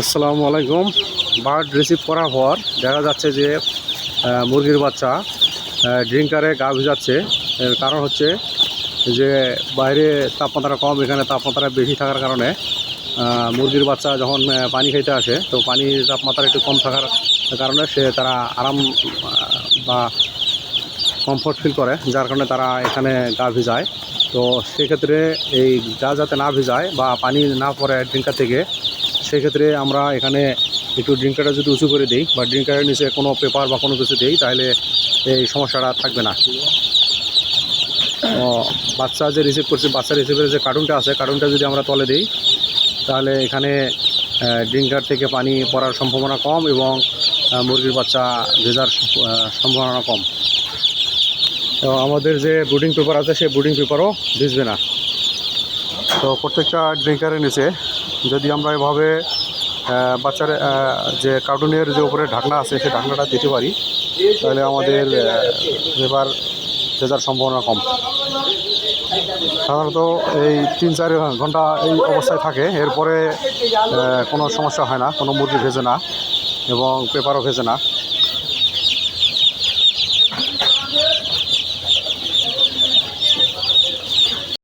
আসসালামু আলাইকুম। Bird receive করার পর দেখা যাচ্ছে যে মুরগির বাচ্চা ড্রিঙ্কারে গা ভিজাচ্ছে। এর কারণ হচ্ছে যে বাইরে তাপমাত্রা কম, এখানে তাপমাত্রা বেশি থাকার কারণে মুরগির বাচ্চা যখন পানি খাইতে আসে, তো পানির তাপমাত্রা একটু কম থাকার কারণে তারা আরাম বা কমফোর্ট ফিল করে, যার কারণে তারা এখানে গা ভিজায়। তো সেক্ষেত্রে এই গা যাতে না ভিজায় বা পানি না পড়ে ড্রিঙ্কার থেকে, সেক্ষেত্রে আমরা এখানে একটু ড্রিঙ্কারটা যদি উঁচু করে দিই বা ড্রিঙ্কারের নিচে কোনো পেপার বা কোনো কিছু দিই, তাহলে এই সমস্যাটা থাকবে না। বাচ্চা যে রিসিভ করছে, বাচ্চা রিসিভের যে কার্টুনটা আছে, কার্টুনটা যদি আমরা তলে দিই, তাহলে এখানে ড্রিঙ্কার থেকে পানি পড়ার সম্ভাবনা কম এবং মুরগির বাচ্চা ভেজার সম্ভাবনা কম। তো আমাদের যে ব্রুডিং পেপার আছে, সেই ব্রুডিং পেপারও ভিজবে না। তো প্রত্যেকটা ড্রিঙ্কারের নিচে যদি আমরা এভাবে বাচ্চার যে কার্টুনের যে উপরে ঢাকনা আছে, সেই ঢাকনাটা দিতে পারি, তাহলে আমাদের পেপার ভেজার সম্ভাবনা কম। সাধারণত এই 3-4 ঘন্টা এই অবস্থায় থাকে, এরপরে কোনো সমস্যা হয় না, কোনো মুরগি ভেজে না এবং পেপারও ভেজে না।